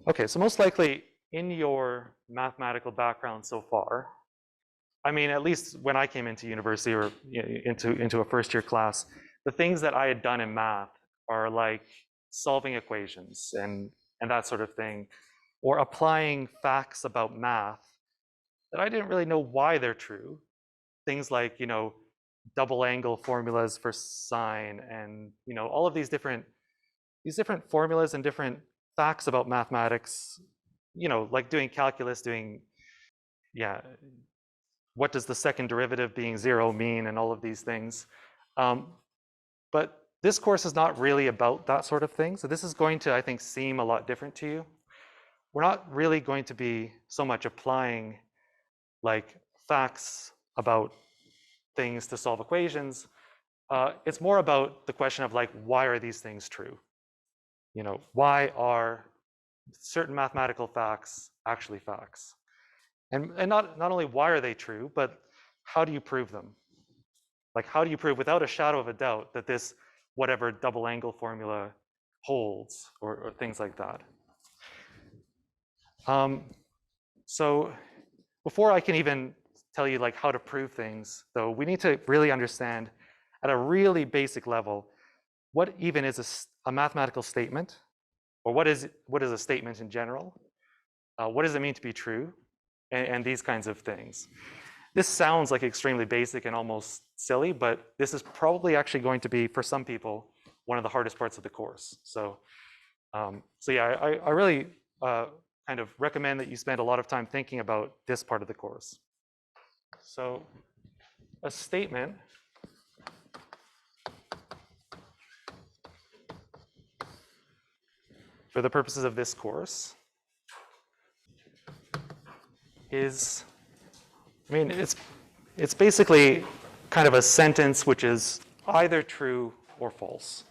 Okay, so most likely in your mathematical background so far, I mean, at least when I came into university or into a first year class, the things that I had done in math are like solving equations and that sort of thing, or applying facts about math that I didn't really know why they're true. Things like, double angle formulas for sine and, all of these different formulas and different facts about mathematics, like doing calculus, what does the second derivative being 0 mean and all of these things. But this course is not really about that sort of thing. So this is going to, I think, seem a lot different to you. We're not really going to be so much applying like facts about things to solve equations. It's more about the question of like, why are these things true? Why are certain mathematical facts actually facts? And not only why are they true, but how do you prove them? Like, how do you prove without a shadow of a doubt that this whatever double angle formula holds, or things like that? So before I can even tell you like how to prove things, though, we need to really understand at a really basic level what even is a mathematical statement, or what is a statement in general? What does it mean to be true? And these kinds of things. This sounds like extremely basic and almost silly, but this is probably actually going to be, for some people, one of the hardest parts of the course. So yeah, I really kind of recommend that you spend a lot of time thinking about this part of the course. So a statement for the purposes of this course is, it's basically kind of a sentence which is either true or false.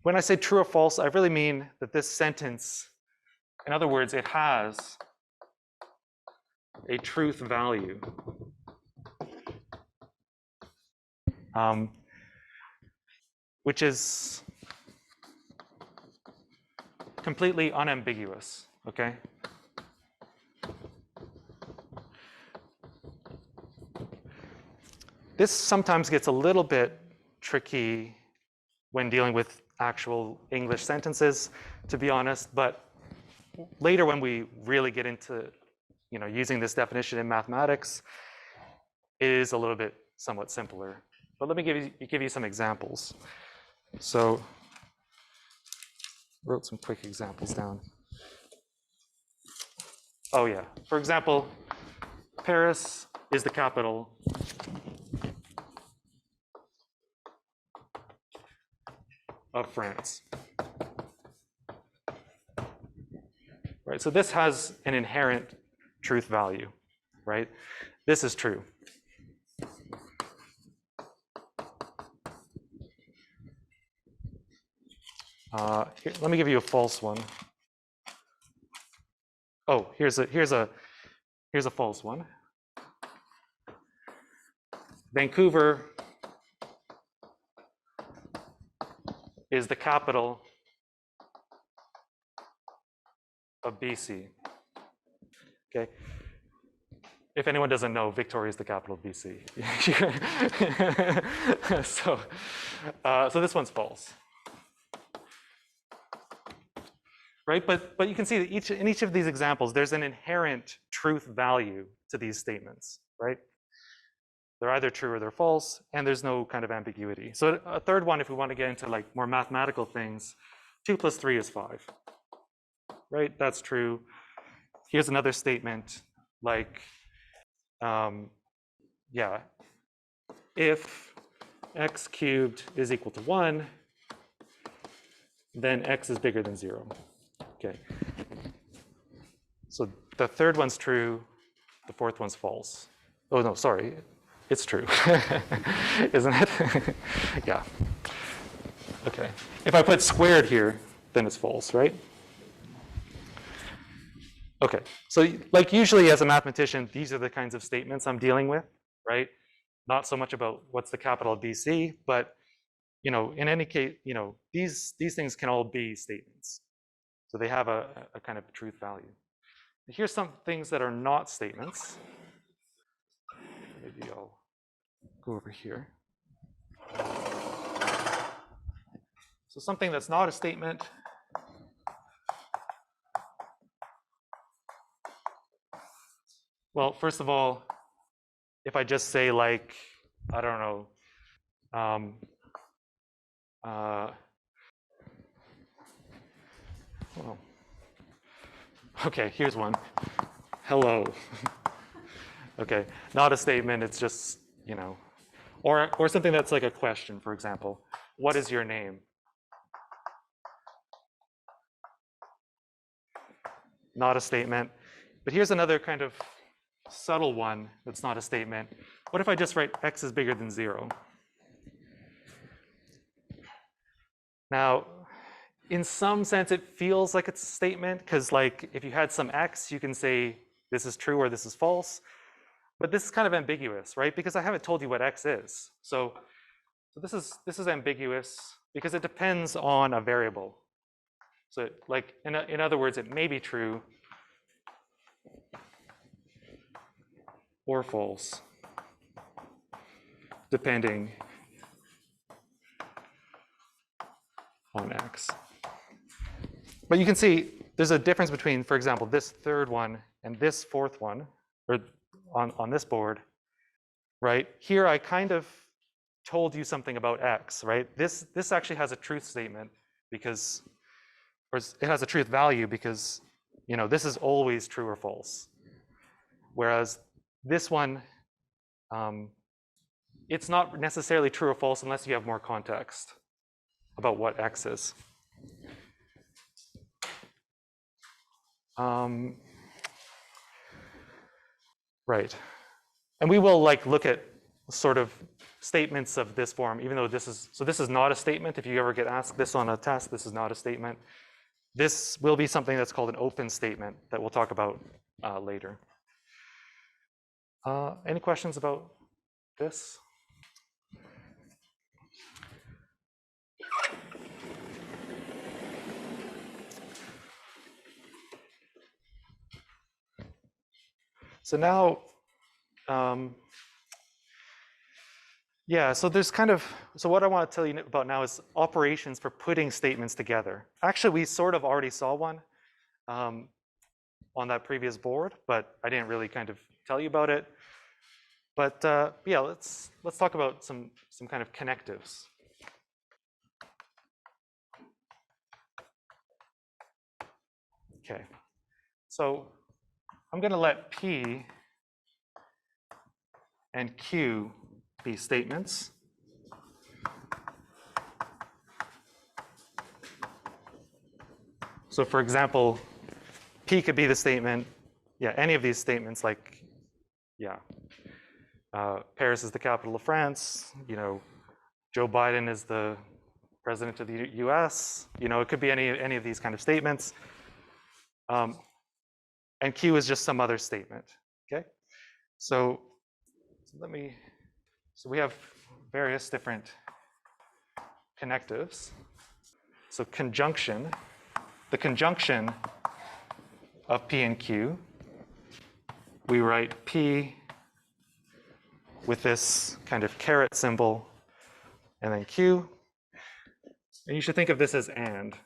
When I say true or false, I really mean that this sentence, in other words, it has a truth value. Which is completely unambiguous, okay? This sometimes gets a little bit tricky when dealing with actual English sentences, to be honest, but later when we really get into using this definition in mathematics, it is a little bit somewhat simpler. But let me give you some examples. So wrote some quick examples down. Oh yeah, for example, Paris is the capital of France. Right, so this has an inherent truth value, right? This is true. Here, let me give you a false one. Oh, here's a false one. Vancouver is the capital of BC. Okay. If anyone doesn't know, Victoria is the capital of BC. So this one's false. Right, but you can see that in each of these examples, there's an inherent truth value to these statements, right? They're either true or they're false, and there's no kind of ambiguity. So a third one, if we want to get into like more mathematical things, 2 + 3 is 5, right? That's true. Here's another statement like, yeah, if x cubed is equal to 1, then x is bigger than 0. Okay. So the third one's true, the fourth one's false. Oh no, sorry, it's true, isn't it? Yeah. Okay. If I put squared here, then it's false, right? Okay, so like usually as a mathematician, these are the kinds of statements I'm dealing with, right? Not so much about what's the capital DC, but in any case, these things can all be statements. So they have a kind of truth value. Here's some things that are not statements. Maybe I'll go over here. So something that's not a statement. Well, first of all, if I just say like, I don't know, well, okay, here's one. Hello. Okay, not a statement, it's just, or something that's like a question, for example. What is your name? Not a statement. But here's another kind of subtle one that's not a statement. What if I just write x is bigger than 0? Now, in some sense, it feels like it's a statement, because like if you had some x, you can say this is true or this is false. But this is kind of ambiguous, right? Because I haven't told you what x is. So this is ambiguous because it depends on a variable. So like in other words, it may be true or false, depending on x. But you can see there's a difference between, for example, this third one and this fourth one, or on this board, right? Here I kind of told you something about x, right? This actually has a truth statement because, or it has a truth value because, this is always true or false. Whereas this one, it's not necessarily true or false unless you have more context about what x is. Right. And we will look at sort of statements of this form, even though this is not a statement. If you ever get asked this on a test, this is not a statement. This will be something that's called an open statement that we'll talk about later. Any questions about this? So now, so there's so what I want to tell you about now is operations for putting statements together. Actually, we sort of already saw one on that previous board, but I didn't really kind of tell you about it. But yeah, let's talk about some kind of connectives. Okay, so I'm going to let P and Q be statements. So for example, P could be the statement, any of these statements like, Paris is the capital of France, Joe Biden is the president of the US, it could be any of these kind of statements. And Q is just some other statement, okay? So we have various different connectives. So conjunction, the conjunction of P and Q, we write P with this kind of caret symbol, and then Q. And you should think of this as and.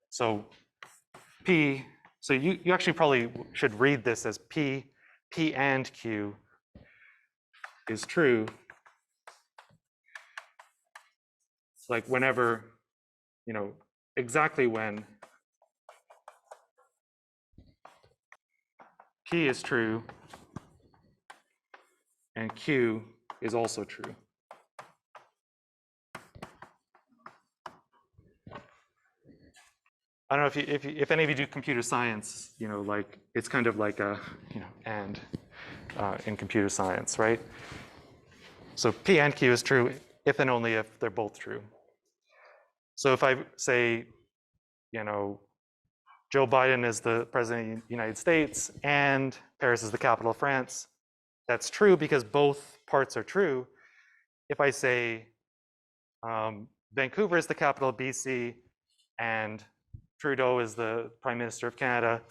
So P, so you actually probably should read this as P and Q is true. It's like whenever, exactly when P is true and Q is also true. I don't know if any of you do computer science, it's kind of like a, and in computer science, right? So P and Q is true if and only if they're both true. So if I say, you know, Joe Biden is the president of the United States and Paris is the capital of France, that's true because both parts are true. If I say Vancouver is the capital of BC and Trudeau is the Prime Minister of Canada,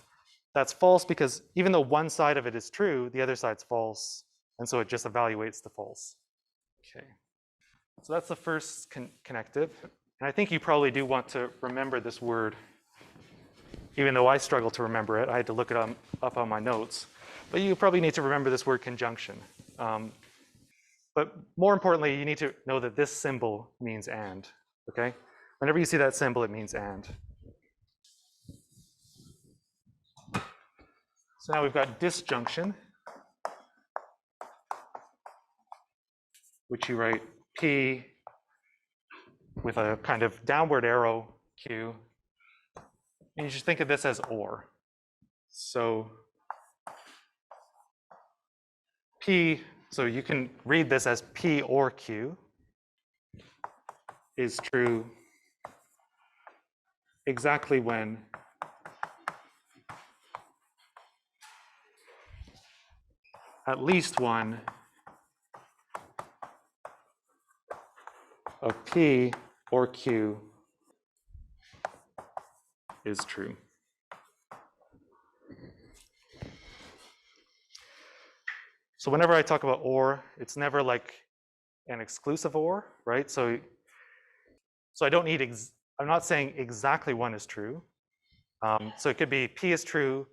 that's false because even though one side of it is true, the other side's false. And so it just evaluates the false. Okay. So that's the first connective. And I think you probably do want to remember this word. Even though I struggle to remember it, I had to look it up on my notes. But you probably need to remember this word conjunction. But more importantly, you need to know that this symbol means and, okay? Whenever you see that symbol, it means and. So now we've got disjunction, which you write P with a kind of downward arrow Q. And you should think of this as or. So P, so you can read this as P or Q is true exactly when at least one of P or Q is true. So whenever I talk about or, it's never like an exclusive or, right? So I don't need, I'm not saying exactly one is true. So it could be P is true,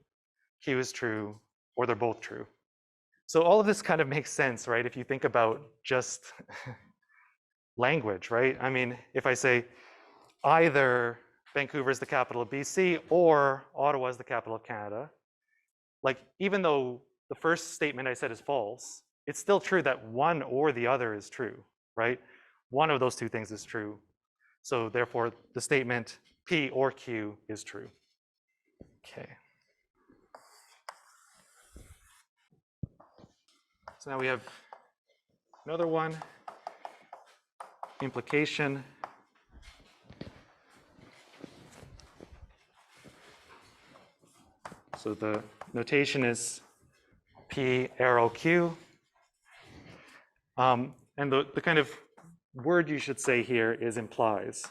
Q is true, or they're both true. So all of this kind of makes sense, right? If you think about just language, right? I mean, if I say either Vancouver is the capital of BC or Ottawa is the capital of Canada, like even though the first statement I said is false, it's still true that one or the other is true, right? One of those two things is true. So therefore, the statement P or Q is true. Okay. So now we have another one, implication. So the notation is P arrow Q. And the kind of word you should say here is implies.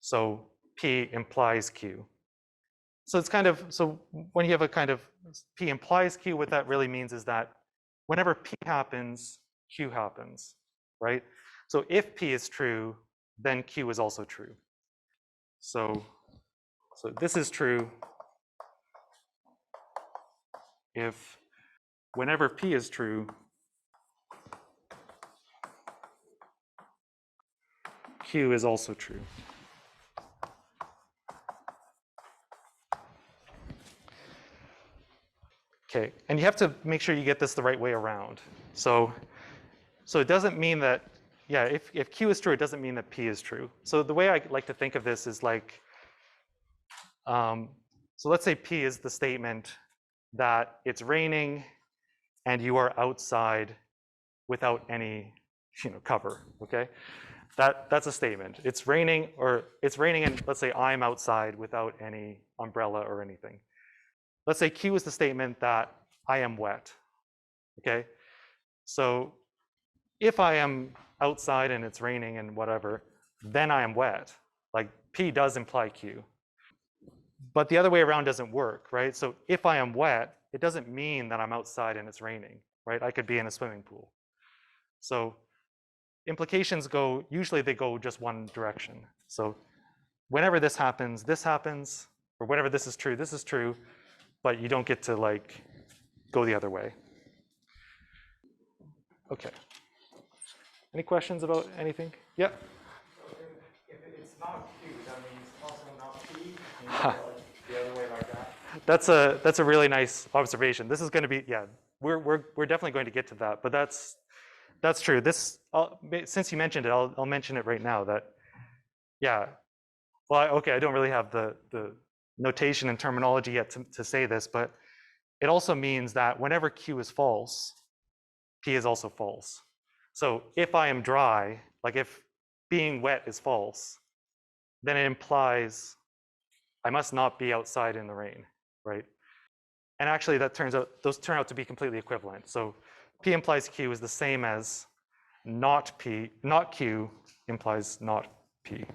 So P implies Q. So it's kind of, so when you have a kind of P implies Q, what that really means is that whenever P happens, Q happens, right? So if P is true, then Q is also true. So this is true if whenever P is true, Q is also true. Okay, and you have to make sure you get this the right way around. So it doesn't mean that, yeah, if Q is true, it doesn't mean that P is true. So the way I like to think of this is like, so let's say P is the statement that it's raining and you are outside without any, cover, okay? That's a statement. It's raining, and let's say I'm outside without any umbrella or anything. Let's say Q is the statement that I am wet, okay? So if I am outside and it's raining and whatever, then I am wet. Like P does imply Q. But the other way around doesn't work, right? So if I am wet, it doesn't mean that I'm outside and it's raining, right? I could be in a swimming pool. So implications usually they go just one direction. So whenever this happens, or whenever this is true, but you don't get to like go the other way. Okay. Any questions about anything? Yeah. So if it's not Q, that means also not P, like the other way like that. That's a really nice observation. This is going to be, yeah, we're definitely going to get to that, but that's true. This, since you mentioned it, I'll mention it right now. That, yeah. Well, okay, I don't really have the notation and terminology yet to say this, but it also means that whenever Q is false, P is also false. So if I am dry, like if being wet is false, then it implies I must not be outside in the rain, right? And actually that those turn out to be completely equivalent. So P implies Q is the same as not Q implies not P.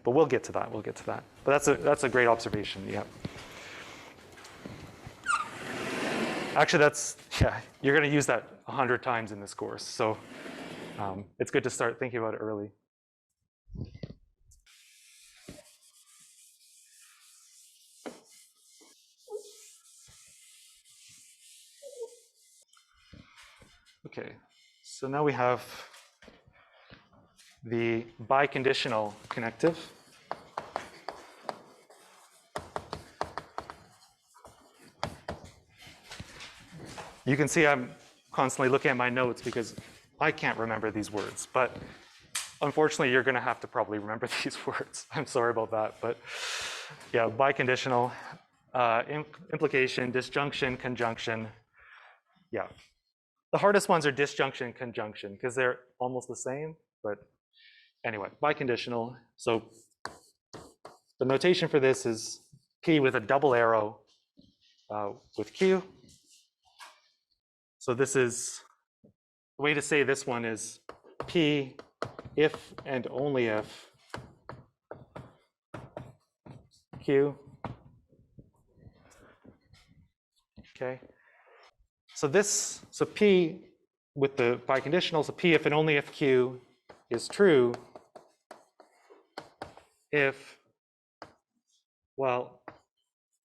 But we'll get to that, But that's a great observation, yeah. Actually, you're going to use that 100 times in this course. So it's good to start thinking about it early. Okay, so now we have the biconditional connective. You can see I'm constantly looking at my notes because I can't remember these words, but unfortunately you're going to have to probably remember these words. I'm sorry about that, but yeah, biconditional, implication, disjunction, conjunction. Yeah, the hardest ones are disjunction and conjunction because they're almost the same, but anyway, biconditional. So the notation for this is P with a double arrow with Q. So this is, the way to say this one is P if and only if Q. Okay. So P with the biconditional, so P if and only if Q is true if, well,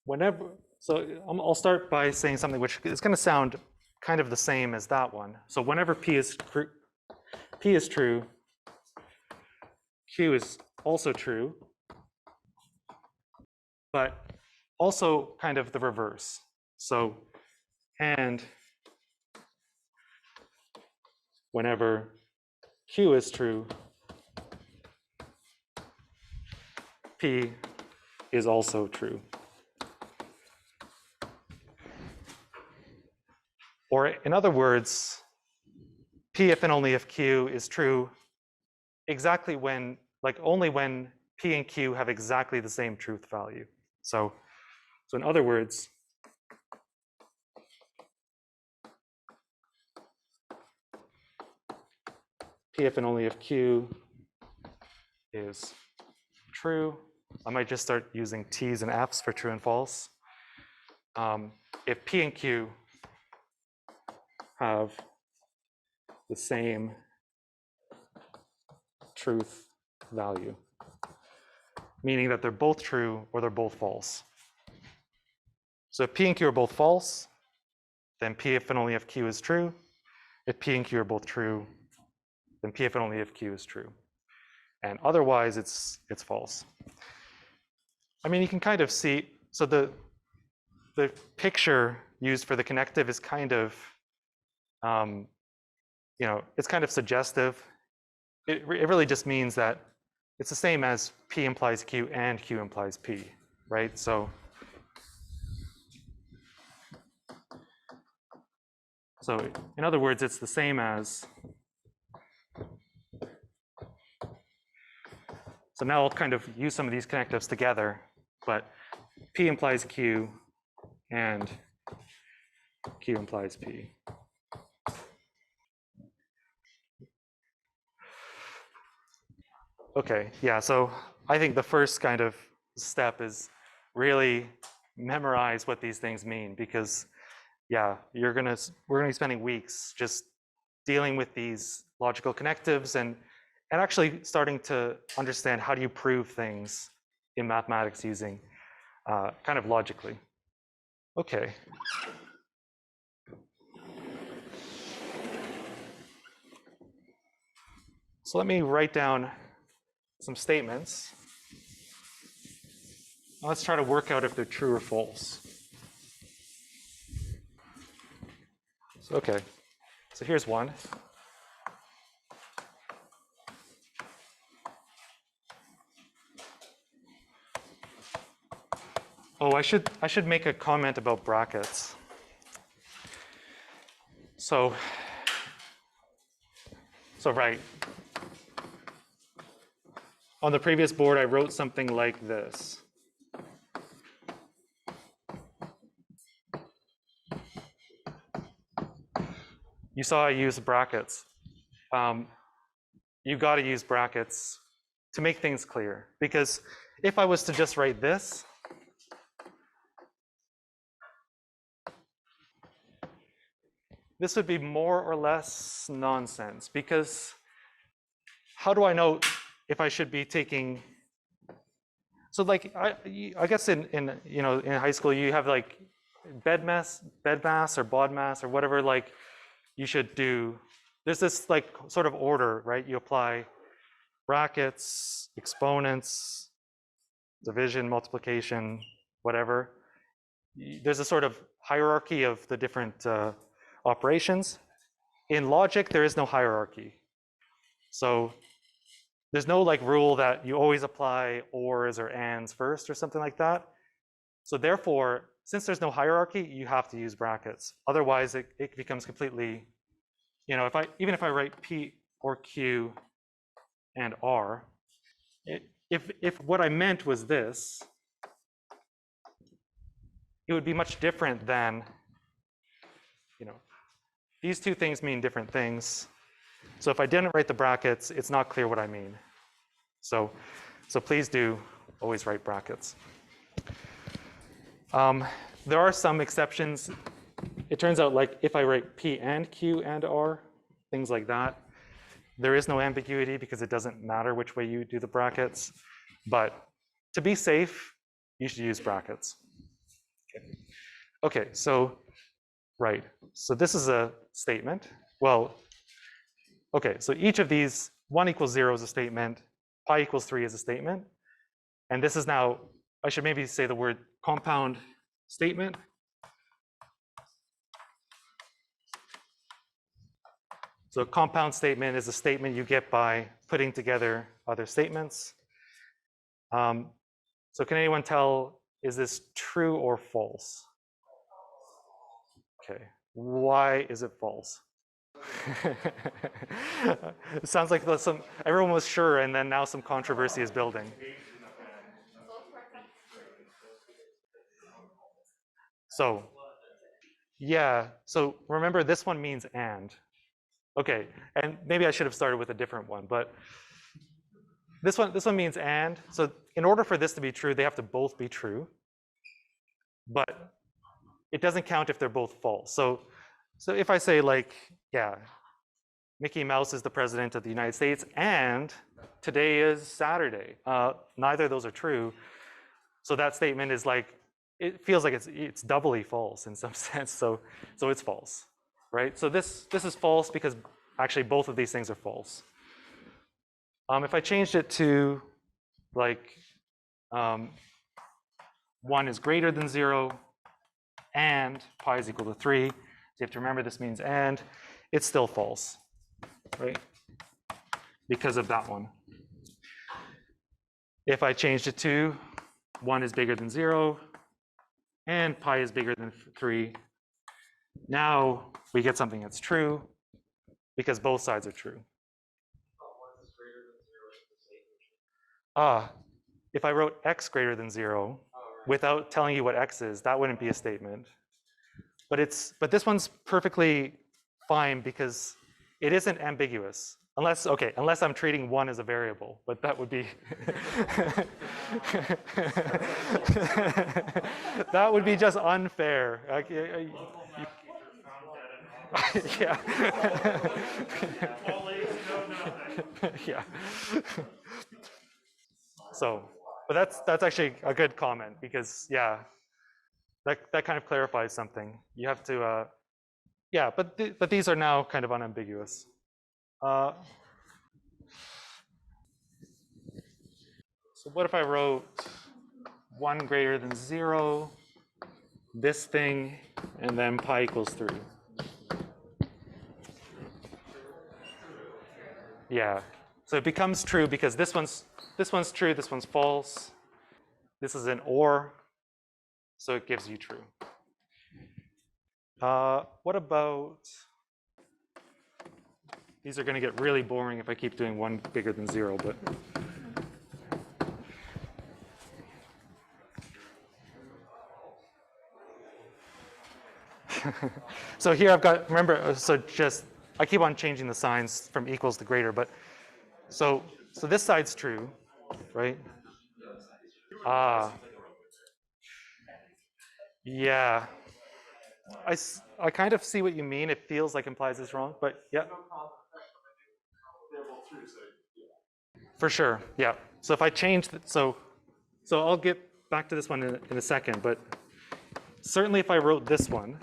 whenever, so I'll start by saying something which is going to sound kind of the same as that one. So whenever P is true, Q is also true, but also kind of the reverse. So, and whenever Q is true, P is also true. Or in other words, P if and only if Q is true exactly when, like only when P and Q have exactly the same truth value. So in other words, P if and only if Q is true. I might just start using T's and F's for true and false. If P and Q have the same truth value, meaning that they're both true or they're both false. So if P and Q are both false, then P if and only if Q is true. If P and Q are both true, then P if and only if Q is true. And otherwise, it's false. I mean, you can kind of see, so the picture used for the connective is kind of, it's kind of suggestive. It really just means that it's the same as P implies Q and Q implies P, right? So in other words, it's the same as, so now I'll kind of use some of these connectives together, but P implies Q and Q implies P. Okay, yeah, so I think the first kind of step is really memorize what these things mean because, yeah, we're gonna be spending weeks just dealing with these logical connectives and actually starting to understand how do you prove things in mathematics using kind of logically. Okay. So let me write down some statements. Let's try to work out if they're true or false. So, okay, so here's one. Oh, I should make a comment about brackets. So So right. On the previous board, I wrote something like this. You saw I used brackets. You got to use brackets to make things clear. Because if I was to just write this, this would be more or less nonsense. Because how do I know if I should be taking? So like I guess in high school you have like bed mass or bod mass or whatever like you should do. There's this like sort of order, right? You apply brackets, exponents, division, multiplication, whatever. There's a sort of hierarchy of the different operations. In logic, there is no hierarchy. So there's no like rule that you always apply ors or ands first or something like that. So therefore, since there's no hierarchy, you have to use brackets. Otherwise, it becomes completely, even if I write P or Q and R, if what I meant was this, it would be much different than, these two things mean different things. So if I didn't write the brackets, it's not clear what I mean. So please do always write brackets. There are some exceptions. It turns out like if I write P and Q and R, things like that, there is no ambiguity because it doesn't matter which way you do the brackets. But to be safe, you should use brackets. Okay, so right. So this is a statement. Well, okay, so each of these, 1 equals 0 is a statement, pi equals 3 is a statement. And this is now, I should maybe say the word compound statement. So a compound statement is a statement you get by putting together other statements. So can anyone tell, is this true or false? Okay, why is it false? It sounds like everyone was sure and then now some controversy is building. So, yeah, so remember this one means and. Okay, and maybe I should have started with a different one, but this one means and. So in order for this to be true, they have to both be true. But it doesn't count if they're both false. So if I say like, yeah, Mickey Mouse is the president of the United States and today is Saturday, neither of those are true. So that statement is like, it feels like it's doubly false in some sense. So it's false, right? So this is false because actually both of these things are false. If I changed it to like 1 is greater than 0 and pi is equal to 3, you have to remember this means and, it's still false, right? Because of that one. If I changed it to 1 is bigger than 0 and pi is bigger than 3, now we get something that's true because both sides are true. If I wrote x greater than 0 without telling you what x is, that wouldn't be a statement. But this one's perfectly fine because it isn't ambiguous. Unless I'm treating 1 as a variable, but that would be that would be just unfair. Yeah. Yeah. So, but that's actually a good comment because yeah, that kind of clarifies something. You have to yeah, but these are now kind of unambiguous. So what if I wrote 1 greater than 0, this thing, and then pi equals 3? Yeah. So it becomes true because this one's true, this one's false. This is an or, so it gives you true. What about these are going to get really boring if I keep doing 1 bigger than 0, but. So here I've got, remember, so just, I keep on changing the signs from equals to greater, but so this side's true, right? Yeah. I kind of see what you mean. It feels like implies is wrong, but yeah. For sure, yeah. So if I change, so I'll get back to this one in a second, but certainly if I wrote this one,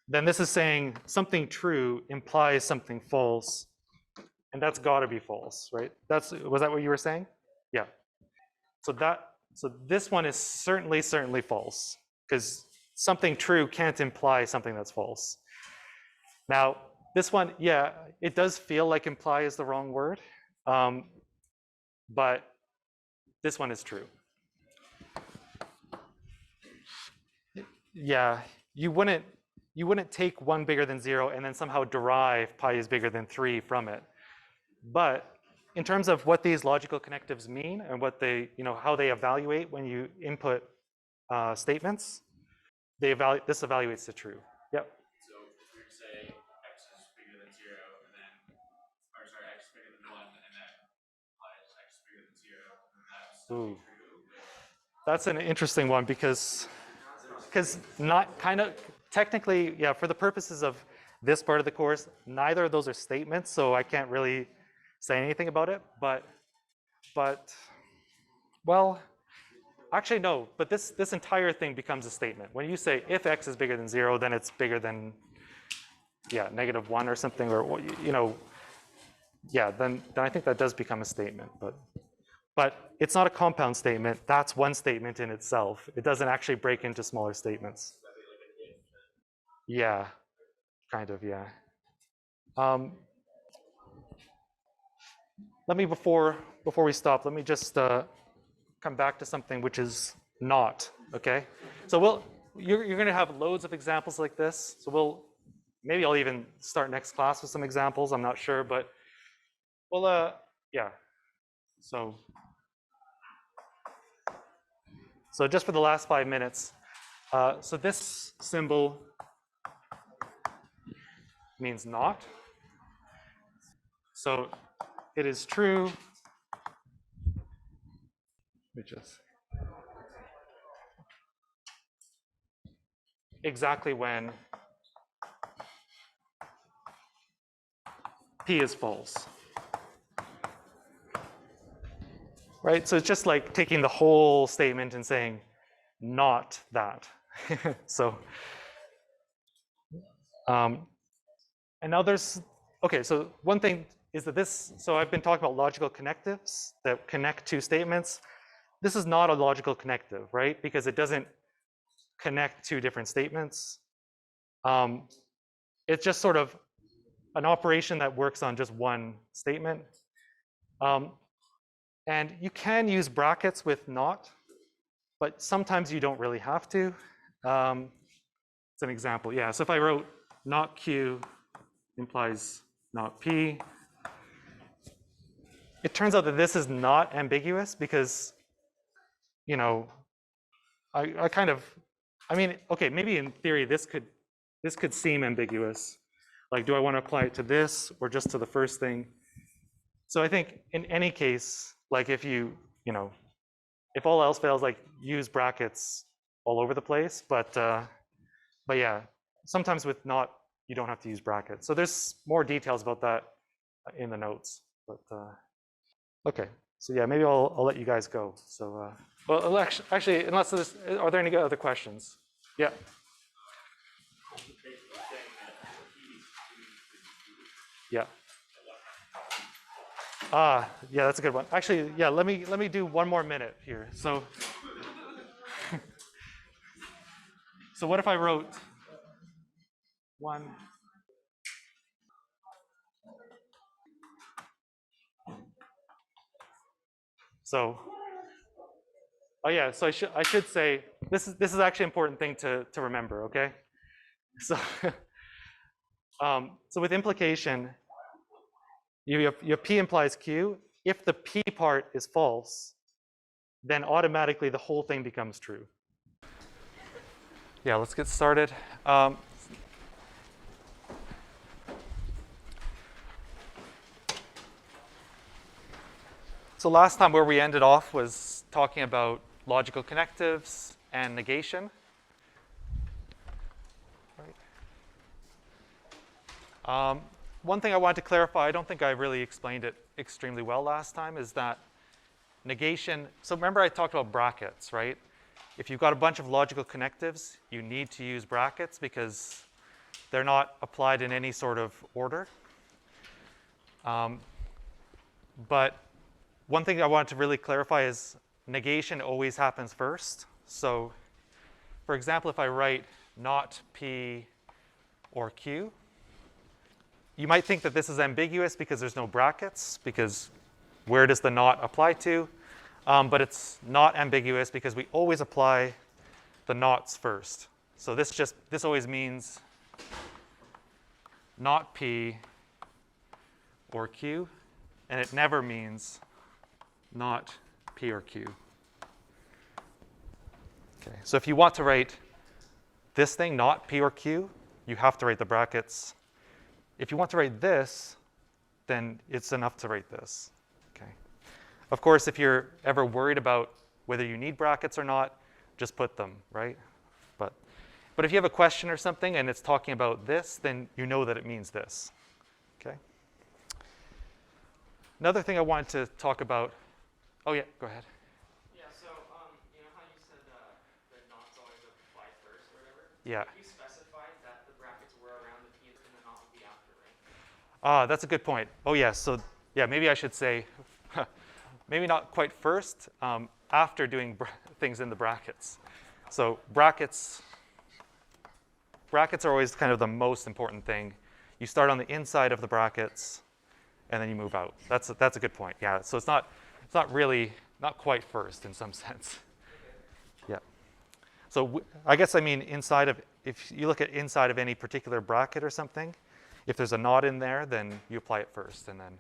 then this is saying something true implies something false, and that's got to be false, right? Was that what you were saying? Yeah. So this one is certainly false, because something true can't imply something that's false. Now, this one, yeah, it does feel like imply is the wrong word, but this one is true. Yeah, you wouldn't take 1 bigger than 0 and then somehow derive pi is bigger than 3 from it. But in terms of what these logical connectives mean and what they, how they evaluate when you input statements, this evaluates the true. Yep. So if we say x is bigger than 0, and then, or sorry, x is bigger than 1, and then implies x is bigger than 0, and that's Ooh. true. That's an interesting one because not kind of technically, yeah, for the purposes of this part of the course, neither of those are statements, so I can't really say anything about it. But well, actually no. But this entire thing becomes a statement. When you say if x is bigger than 0, then it's bigger than -1 or something, or yeah, then I think that does become a statement. But it's not a compound statement. That's one statement in itself. It doesn't actually break into smaller statements. Yeah, kind of, yeah. Let me, before we stop, let me just come back to something which is not, okay? So you're gonna have loads of examples like this. So maybe I'll even start next class with some examples, I'm not sure, but yeah. So just for the last 5 minutes, so this symbol means not. So it is true, exactly when P is false. Right? So it's just like taking the whole statement and saying not that. So and now okay, so one thing is that so I've been talking about logical connectives that connect two statements. This is not a logical connective, right? Because it doesn't connect two different statements. It's just sort of an operation that works on just one statement. And you can use brackets with not, but sometimes you don't really have to. It's an example, yeah. So if I wrote not Q implies not P, it turns out that this is not ambiguous because, I mean, okay, maybe in theory this could seem ambiguous. Like, do I want to apply it to this or just to the first thing? So I think in any case, like if if all else fails, like use brackets all over the place. But yeah, sometimes with not, you don't have to use brackets. So there's more details about that in the notes. But okay, so yeah, maybe I'll let you guys go. So well, actually, unless are there any other questions? Yeah. Yeah. Yeah, that's a good one. Actually, yeah, let me do 1 more minute here. So so what if I wrote 1? So oh yeah, so I should say this is actually an important thing to remember, okay? So So with implication, you have P implies Q. If the P part is false, then automatically the whole thing becomes true. Yeah, let's get started. So last time where we ended off was talking about logical connectives and negation. Right. One thing I wanted to clarify, I don't think I really explained it extremely well last time, is that negation, so remember I talked about brackets, right? If you've got a bunch of logical connectives, you need to use brackets because they're not applied in any sort of order. But one thing I wanted to really clarify is negation always happens first. So for example, if I write not P or Q, you might think that this is ambiguous because there's no brackets, because where does the not apply to? But it's not ambiguous because we always apply the nots first. So this always means not P or Q, and it never means not P or Q. Okay, so if you want to write this thing, not P or Q, you have to write the brackets. If you want to write this, then it's enough to write this. Okay. Of course, if you're ever worried about whether you need brackets or not, just put them, right? But if you have a question or something and it's talking about this, then you know that it means this. Okay. Another thing I wanted to talk about. Oh yeah, go ahead. Yeah, so you know how you said the not's always apply first or whatever? Yeah. If you specified that the brackets were around the P and the not would be after, right? That's a good point. Oh yeah, so yeah, maybe I should say, maybe not quite first, after doing things in the brackets. So brackets are always kind of the most important thing. You start on the inside of the brackets, and then you move out. That's a good point. Yeah. So it's not quite first in some sense. Yeah. So I guess I mean if you look at inside of any particular bracket or something, if there's a not in there, then you apply it first, and then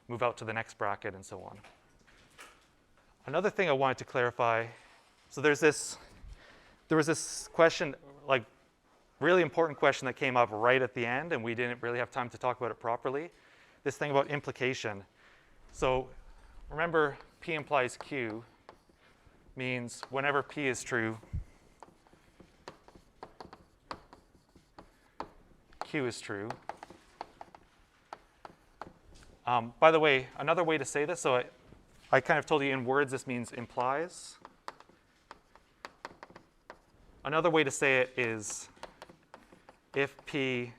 move out to the next bracket, and so on. Another thing I wanted to clarify. So there was this question, like really important question that came up right at the end, and we didn't really have time to talk about it properly. This thing about implication. So remember, P implies Q means whenever P is true, Q is true. By the way, another way to say this, so I kind of told you in words this means implies. Another way to say it is if P,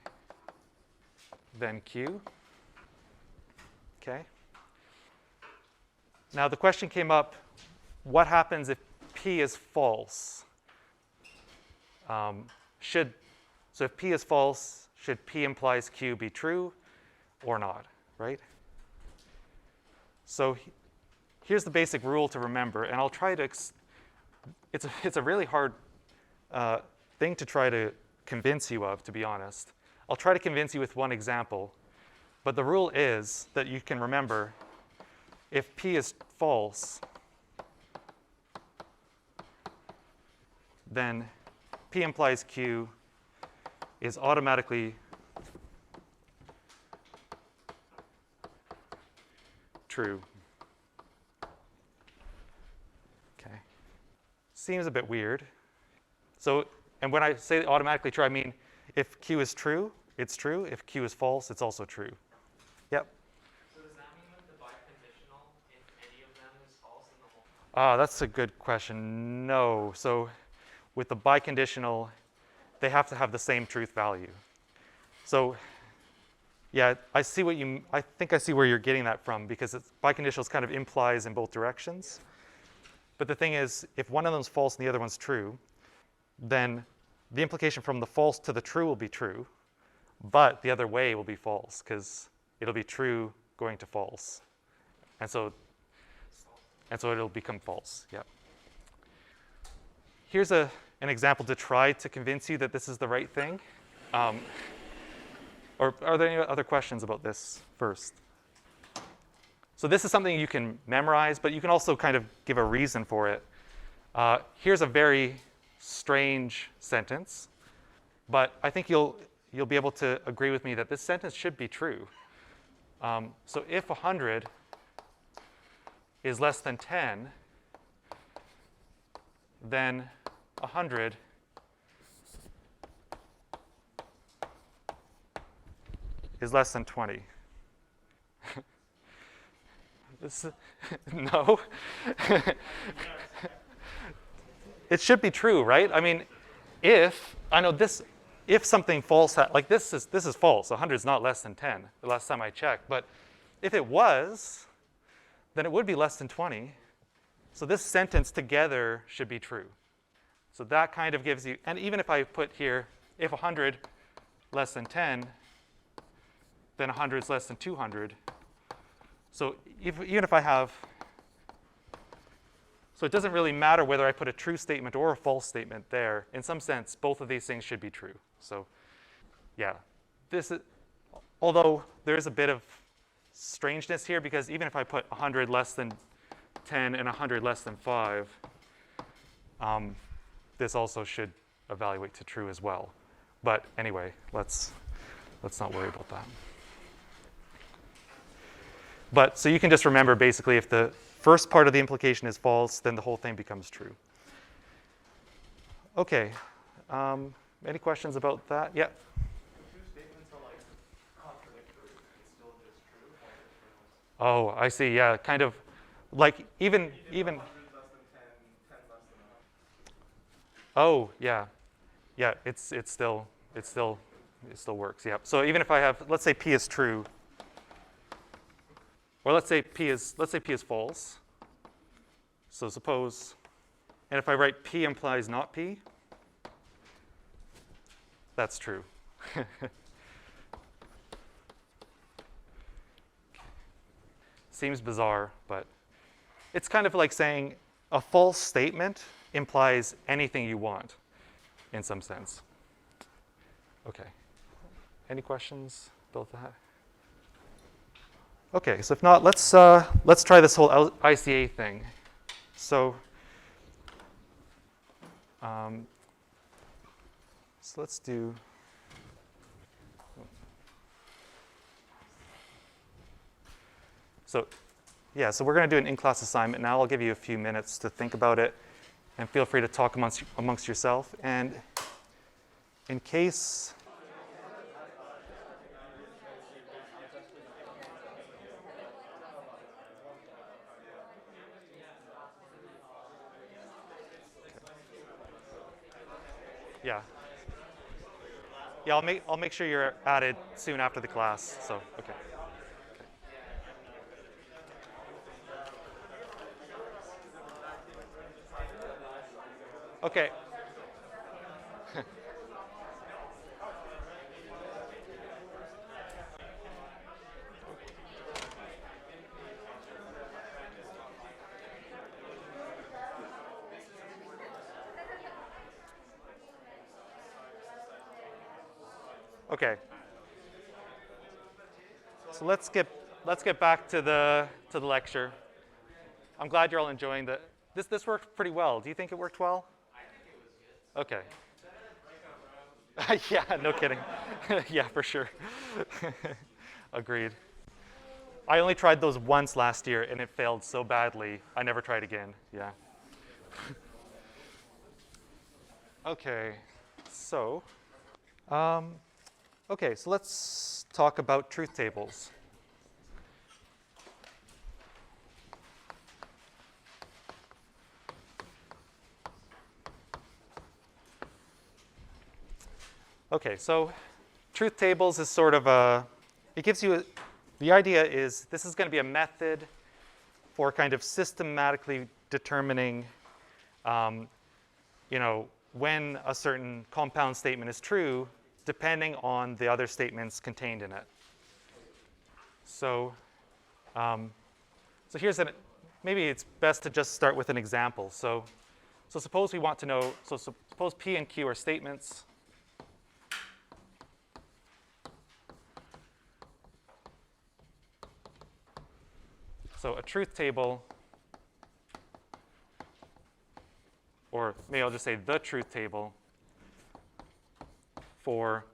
then Q. Okay. Now the question came up, what happens if P is false? So if P is false, should P implies Q be true or not, right? So here's the basic rule to remember, and I'll try to, it's a really hard thing to try to convince you of, to be honest. I'll try to convince you with one example, but the rule is that you can remember if P is false, then P implies Q is automatically true. Okay. Seems a bit weird. So, and when I say automatically true, I mean if Q is true, it's true. If Q is false, it's also true. Yep. So does that mean with the biconditional, if any of them is false in the whole? That's a good question. No. So with the biconditional, they have to have the same truth value. So yeah, I think I see where you're getting that from, because biconditionals kind of implies in both directions. But the thing is, if one of them's false and the other one's true, then the implication from the false to the true will be true, but the other way will be false, because it'll be true going to false. And so it'll become false. Yeah. Here's an example to try to convince you that this is the right thing. Or are there any other questions about this first? So this is something you can memorize, but you can also kind of give a reason for it. Here's a very strange sentence, but I think you'll be able to agree with me that this sentence should be true. So if 100 is less than 10, then 100 is less than 20. No. It should be true, right? I mean, if something false, like this is false. 100 is not less than 10, the last time I checked. But if it was, then it would be less than 20. So this sentence together should be true. So that kind of gives you, and even if I put here, if 100 less than 10, then 100 is less than 200. So even if I have, so it doesn't really matter whether I put a true statement or a false statement there. In some sense, both of these things should be true. So yeah, this is, although there is a bit of strangeness here, because even if I put 100 less than 10 and 100 less than 5, this also should evaluate to true as well. But anyway, let's not worry about that. But so you can just remember, basically, if the first part of the implication is false, then the whole thing becomes true. Okay. Any questions about that? Yeah. If two statements are like contradictory, it's still just true. Oh, I see. Yeah, kind of like even. 100 less than 10, 10 less than 100. Oh, yeah, yeah. It still works. Yeah. So even if I have, let's say P is true, or let's say P is false. So suppose, and if I write P implies not P, that's true. Seems bizarre, but it's kind of like saying a false statement implies anything you want, in some sense. Okay. Any questions about that? Okay, so if not, let's try this whole ICA thing. So let's do. So yeah, so we're going to do an in-class assignment now. I'll give you a few minutes to think about it, and feel free to talk amongst yourself. And in case. Yeah. Yeah, I'll make sure you're added soon after the class. So okay. Okay. Okay. So let's get back to the lecture. I'm glad you're all enjoying this worked pretty well. Do you think it worked well? Okay. Yeah, no kidding. Yeah, for sure. Agreed. I only tried those once last year, and it failed so badly, I never tried again. Yeah. Okay. So, okay, so let's talk about truth tables. Okay, so truth tables is sort of it gives you the idea is this is going to be a method for kind of systematically determining, when a certain compound statement is true, depending on the other statements contained in it. So, so here's maybe it's best to just start with an example. So suppose we want to know, so suppose P and Q are statements. So a truth table, or maybe I'll just say the truth table for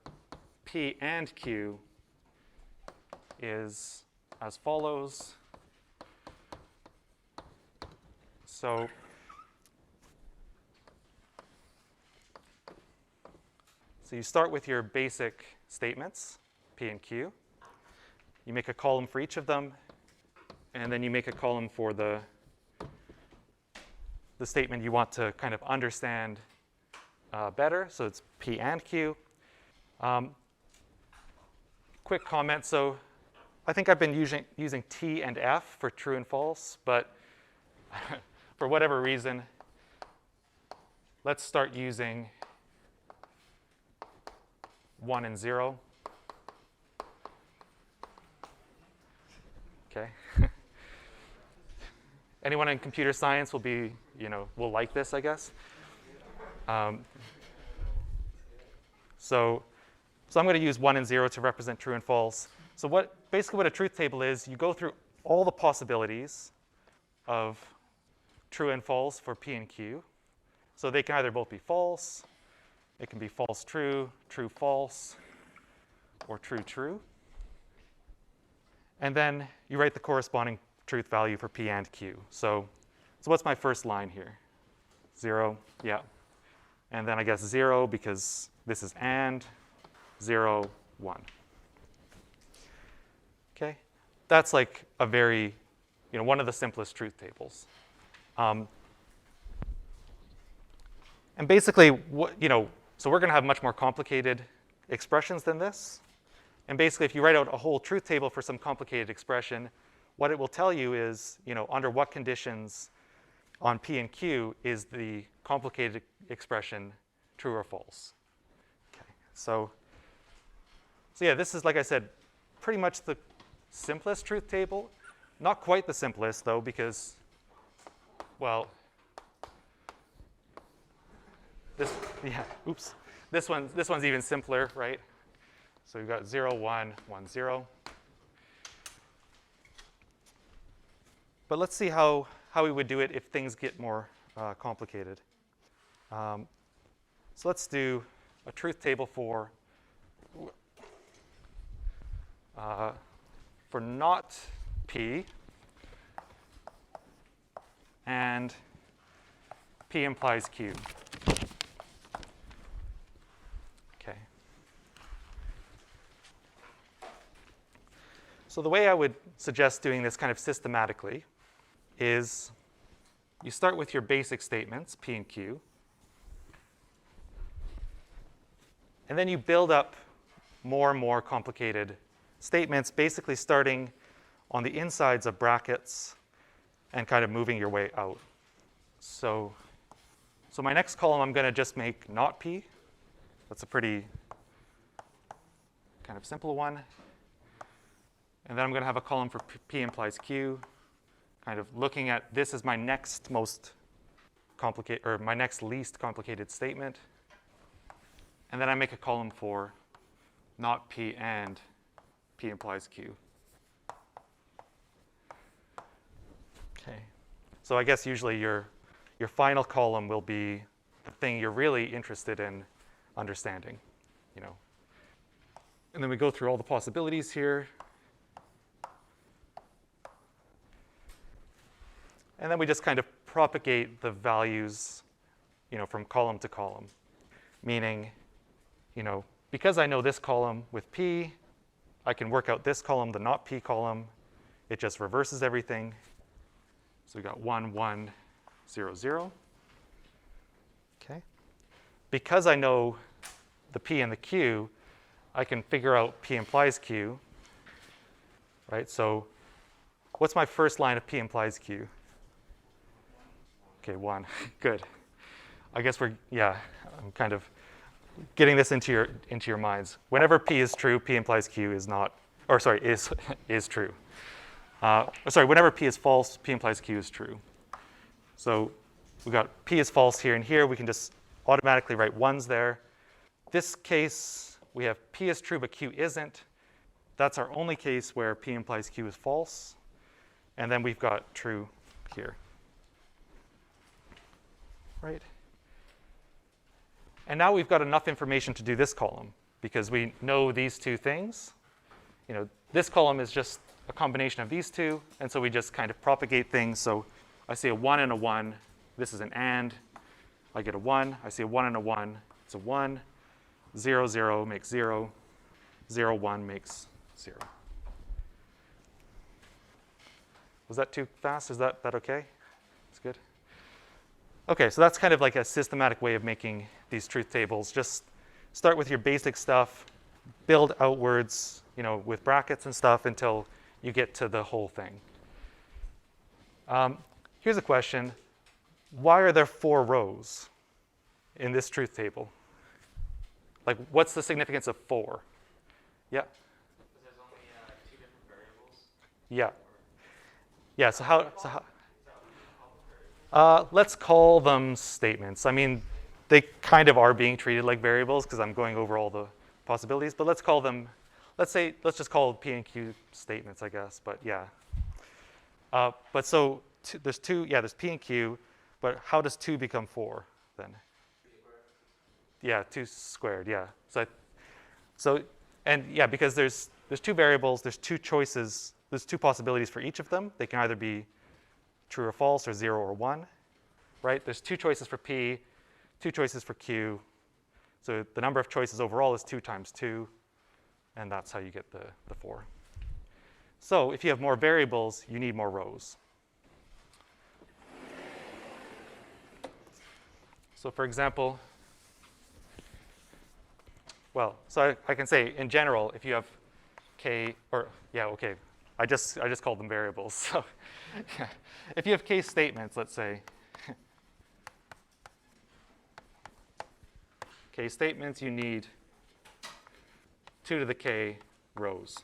P and Q is as follows. So you start with your basic statements, P and Q. You make a column for each of them, and then you make a column for the statement you want to kind of understand better. So it's P and Q. Quick comment. So I think I've been using T and F for true and false, but for whatever reason, let's start using 1 and 0. Okay. Anyone in computer science will be, will like this, I guess. So I'm going to use 1 and 0 to represent true and false. So basically what a truth table is, you go through all the possibilities of true and false for P and Q. So they can either both be false, it can be false true, true false, or true true. And then you write the corresponding truth value for P and Q. So what's my first line here? 0, yeah. And then I guess 0 because this is and, 0, 1. Okay? That's like a very, one of the simplest truth tables. And basically, so we're going to have much more complicated expressions than this. And basically, if you write out a whole truth table for some complicated expression, what it will tell you is, under what conditions on P and Q is the complicated expression true or false. Okay. So yeah, this is, like I said, pretty much the simplest truth table. Not quite the simplest, though, because, well, this one's even simpler, right? So we've got 0, 1, 1, 0. But let's see how we would do it if things get more complicated. So let's do a truth table for not P and P implies Q. Okay. So the way I would suggest doing this kind of systematically is you start with your basic statements, P and Q, and then you build up more and more complicated statements, basically starting on the insides of brackets and kind of moving your way out. So my next column, I'm going to just make not P. That's a pretty kind of simple one. And then I'm going to have a column for P implies Q, kind of looking at this as my next most complicated, or my next least complicated statement. And then I make a column for not P and P implies Q. Okay. So I guess usually your final column will be the thing you're really interested in understanding, And then we go through all the possibilities here. And then we just kind of propagate the values, from column to column. Meaning, because I know this column with P, I can work out this column, the not P column. It just reverses everything. So we got 1, 1, 0, 0. Okay. Because I know the P and the Q, I can figure out P implies Q. Right? So what's my first line of P implies Q? Okay, 1. Good. I guess I'm kind of getting this into your minds. Whenever P is true, P implies Q is not, or sorry, is true. Whenever P is false, P implies Q is true. So we got P is false here and here. We can just automatically write 1s there. This case, we have P is true, but Q isn't. That's our only case where P implies Q is false. And then we've got true here. Right? And now we've got enough information to do this column because we know these two things. You know, this column is just a combination of these two, and so we just kind of propagate things. So I see a 1 and a 1. This is an and. I get a 1. I see a 1 and a 1. It's a 1. 0, 0 makes 0. 0, 1 makes 0. Was that too fast? Is that okay? That's good. Okay, so that's kind of like a systematic way of making these truth tables. Just start with your basic stuff, build outwards, you know, with brackets and stuff until you get to the whole thing. Here's a question. Why are there 4 rows in this truth table? Like, what's the significance of 4? Yeah? Because there's only 2 different variables. Yeah. Yeah, so let's call them statements. I mean, they kind of are being treated like variables because I'm going over all the possibilities, but let's call them, let's just call P and Q statements, I guess, but yeah. But so there's there's P and Q, but how does 2 become 4 then? Yeah, 2 squared, yeah. Because there's 2 variables, there's 2 choices, there's 2 possibilities for each of them. They can either be true or false, or 0 or 1, right? There's 2 choices for P, 2 choices for Q. So the number of choices overall is 2 times 2, and that's how you get the 4. So if you have more variables, you need more rows. So for example, well, so I can say in general, if you have K, or yeah, okay, I just called them variables. So yeah. If you have K statements, let's say, K statements, you need 2 to the K rows.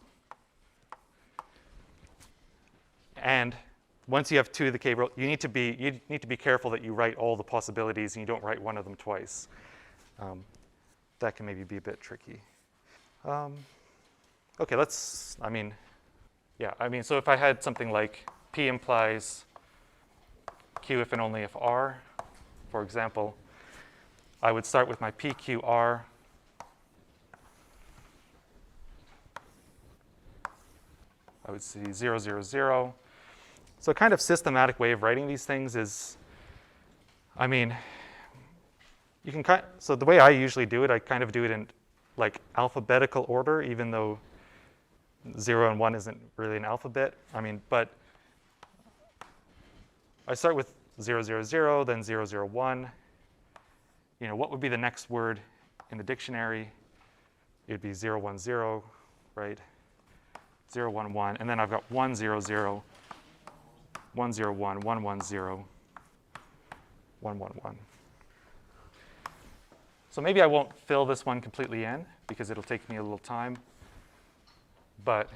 And once you have 2 to the K rows, you need to be careful that you write all the possibilities and you don't write one of them twice. That can maybe be a bit tricky. Okay, so if I had something like P implies Q if and only if R, for example, I would start with my PQR. I would see 0, 0, 0. So a kind of systematic way of writing these things is, you can so the way I usually do it, I kind of do it in like alphabetical order, even though 0 and 1 isn't really an alphabet. But I start with 0, 0, 0, then 0, 0, 1. You know, what would be the next word in the dictionary? It would be 0, 1, 0, right? 0, 1, 1. And then I've got 1, 0, 0, 1, 0, 1, 1, 1, 0, 1, 1, 1. So maybe I won't fill this one completely in because it'll take me a little time. But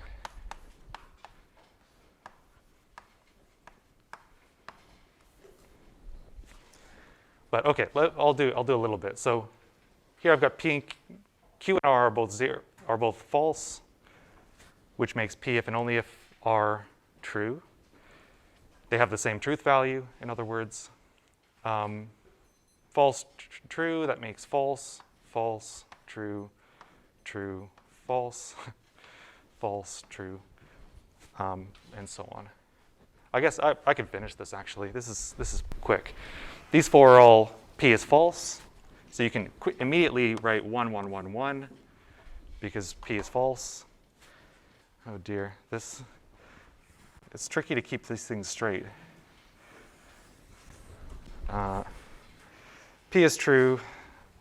okay, I'll do a little bit. So here I've got P and Q and R are both false, which makes P if and only if R true. They have the same truth value, in other words. False, true, that makes false, false, true, true, false, false, true, and so on. I guess I can finish this actually. This is quick. These 4 are all P is false, so you can immediately write 1, 1, 1, 1 because P is false. Oh dear, it's tricky to keep these things straight. P is true,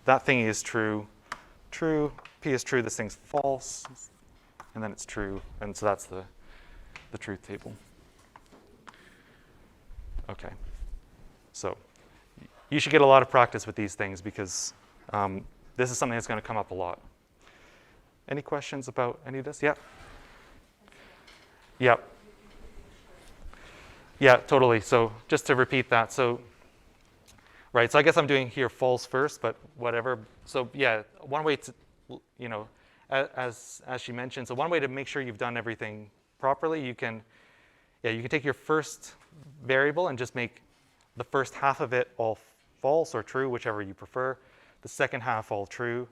that thing is true, true, P is true, this thing's false, and then it's true, and so that's the truth table. Okay, so you should get a lot of practice with these things because this is something that's going to come up a lot. Any questions about any of this? Yeah? Yeah. Yeah, totally. So just to repeat that, so right, so I guess I'm doing here false first, but whatever. So yeah, one way to, you know, as she mentioned, so one way to make sure you've done everything properly, you can yeah, you can take your first variable and just make the first half of it all false or true, whichever you prefer. The second half all true.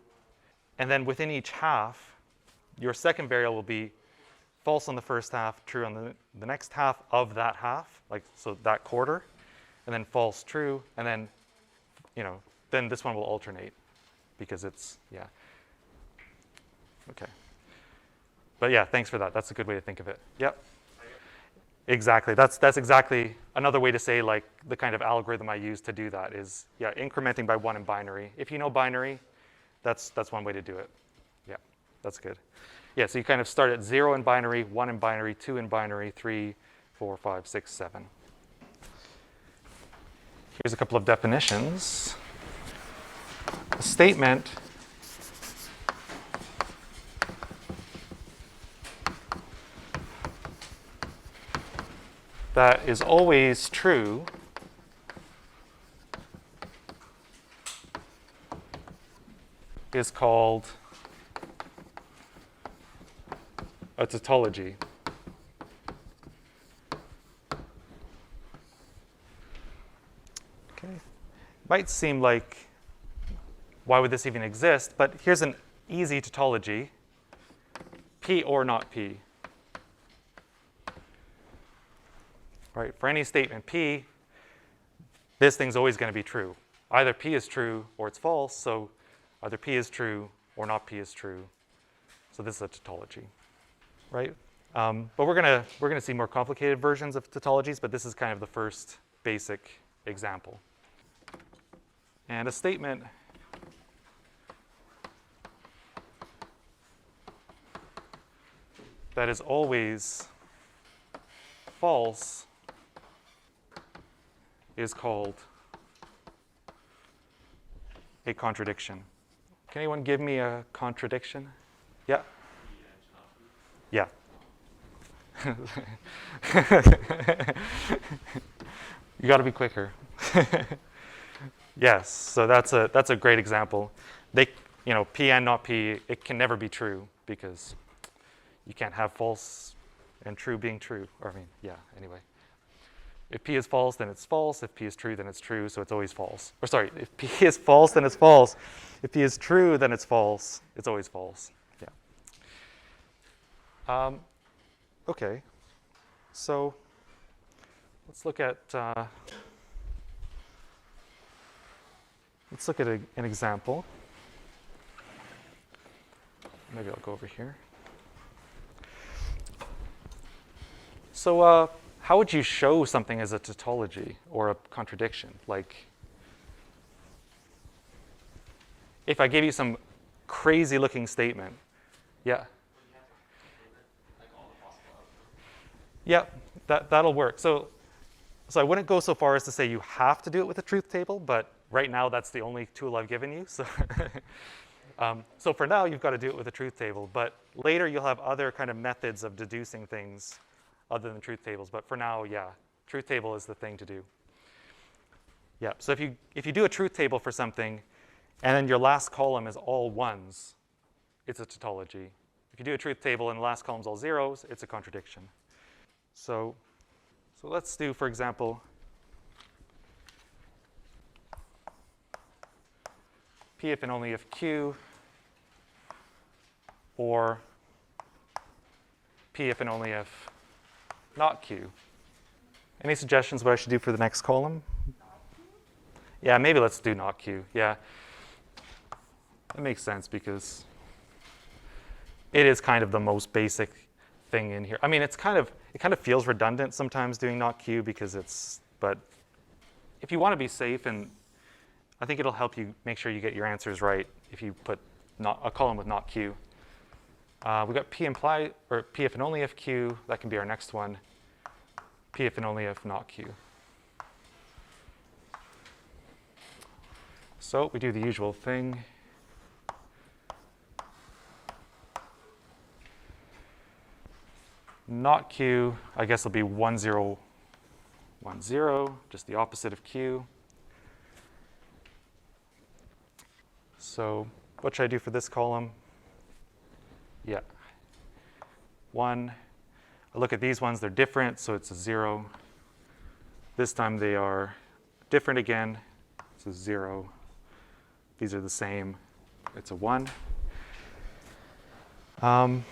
And then within each half, your second variable will be false on the first half, true on the next half of that half, like so that quarter, and then false, true, and then, then this one will alternate because it's, yeah. Okay. But yeah, thanks for that. That's a good way to think of it. Yep. Exactly. That's exactly another way to say like the kind of algorithm I use to do that is, yeah, incrementing by 1 in binary. If you know binary, that's one way to do it. Yeah, that's good. Yeah, so you kind of start at 0 in binary, 1 in binary, 2 in binary, 3, 4, 5, 6, 7. Here's a couple of definitions. A statement that is always true is called a tautology. Okay. Might seem like, why would this even exist? But here's an easy tautology, P or not P. Right? For any statement P, this thing's always going to be true. Either P is true or it's false, so either P is true or not P is true. So this is a tautology, right? But we're gonna see more complicated versions of tautologies, but this is kind of the first basic example. And a statement that is always false is called a contradiction. Can anyone give me a contradiction? Yeah? Yeah. You got to be quicker. Yes, so that's a great example. P and not P, it can never be true because you can't have false and true being true. Or anyway. If P is false, then it's false. If P is true, then it's true, so it's always false. Or sorry, if P is false, then it's false. If P is true, then it's false. It's always false. Yeah. Okay. So let's look at an example. Maybe I'll go over here. So how would you show something as a tautology or a contradiction? Like, if I gave you some crazy-looking statement, yeah. Yeah, that'll work. So I wouldn't go so far as to say you have to do it with a truth table, but right now that's the only tool I've given you. So, so for now, you've got to do it with a truth table. But later, you'll have other kind of methods of deducing things other than truth tables. But for now, yeah, truth table is the thing to do. Yeah, so if you do a truth table for something, and then your last column is all ones, it's a tautology. If you do a truth table and the last column is all zeros, it's a contradiction. So let's do, for example, P if and only if Q, or P if and only if not Q. Any suggestions what I should do for the next column? Yeah, maybe let's do not Q. Yeah, that makes sense because it is kind of the most basic thing in here. I mean, it kind of feels redundant sometimes doing not Q because but if you want to be safe, and I think it'll help you make sure you get your answers right if you put a column with not Q. We've got P if and only if Q. That can be our next one. P if and only if not Q. So we do the usual thing. Not Q, I guess it'll be 1, 0, 1, 0, just the opposite of Q. So what should I do for this column? Yeah. 1. I look at these ones, they're different, so it's a 0. This time they are different again, it's a 0. These are the same, it's a 1. Okay,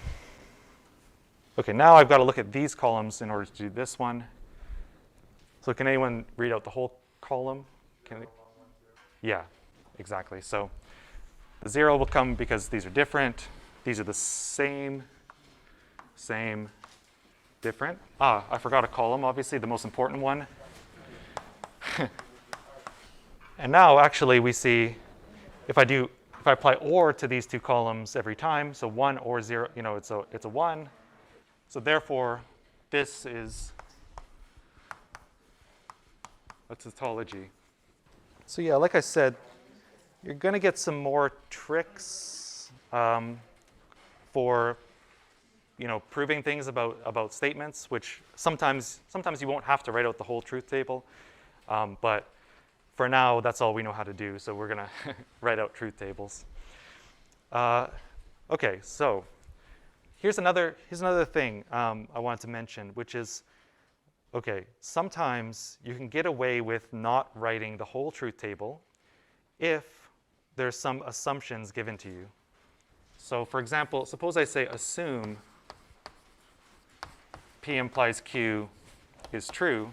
now I've got to look at these columns in order to do this one. So can anyone read out the whole column? Yeah, exactly. So the 0 will come because these are different. These are the same, different. I forgot a column, obviously, the most important one. And now, actually, we see if I apply OR to these two columns every time, so 1 or 0, it's a 1. So therefore, this is a tautology. So yeah, like I said, you're going to get some more tricks for proving things about statements, which sometimes you won't have to write out the whole truth table. But for now, that's all we know how to do. So we're going to write out truth tables. Okay, so here's another thing I wanted to mention, which is, okay, sometimes you can get away with not writing the whole truth table if there's some assumptions given to you. So for example, suppose I say assume P implies Q is true,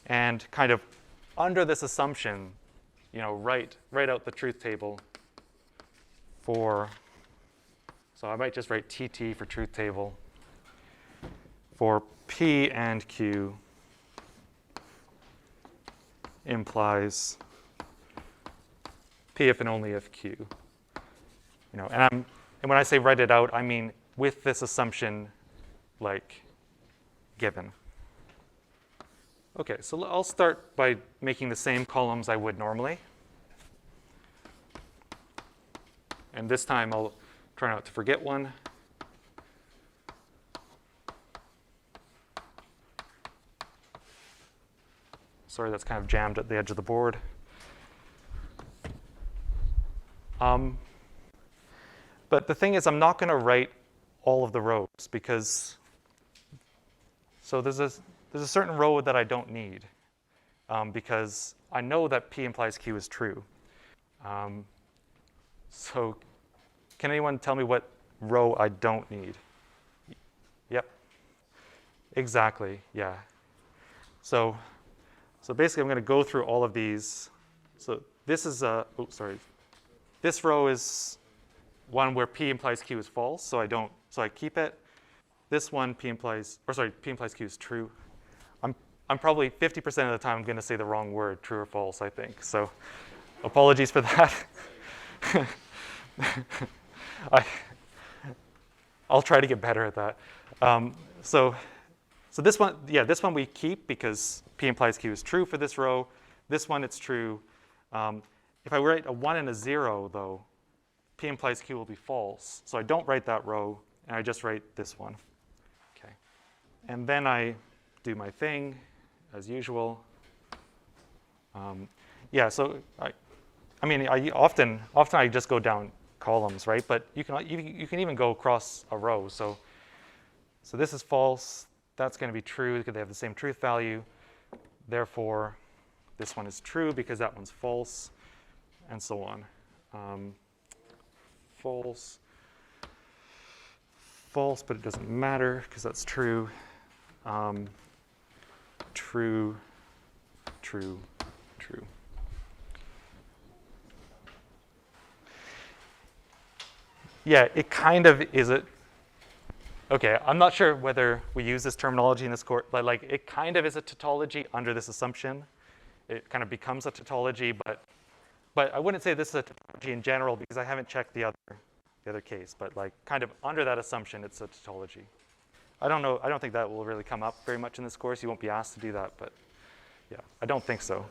and kind of under this assumption, write out the truth table for, so I might just write TT for truth table for P and Q implies P if and only if Q. And when I say write it out, I mean with this assumption given. Okay, so I'll start by making the same columns I would normally. And this time I'll try not to forget one. Sorry, that's kind of jammed at the edge of the board. But the thing is, I'm not going to write all of the rows because, so there's a certain row that I don't need because I know that P implies Q is true. So can anyone tell me what row I don't need? Yep. Exactly, yeah. So basically I'm going to go through all of these. So this is this row is one where P implies Q is false, so I keep it. This one P implies Q is true. I'm probably 50% of the time I'm going to say the wrong word, true or false, I think. So apologies for that. I'll try to get better at that. So this one we keep because P implies Q is true for this row. This one it's true. If I write a 1 and a 0, though, P implies Q will be false. So I don't write that row, and I just write this one. Okay. And then I do my thing, as usual. Yeah, so I often I just go down columns, right? But you can even go across a row. So this is false. That's going to be true because they have the same truth value. Therefore, this one is true because that one's false, and so on. False, but it doesn't matter because that's true. True, true, true. Yeah, it kind of is a. Okay, I'm not sure whether we use this terminology in this course, but it kind of is a tautology under this assumption. It kind of becomes a tautology, but I wouldn't say this is a tautology in general because I haven't checked the other case. But kind of under that assumption, it's a tautology. I don't know. I don't think that will really come up very much in this course. You won't be asked to do that, but yeah, I don't think so.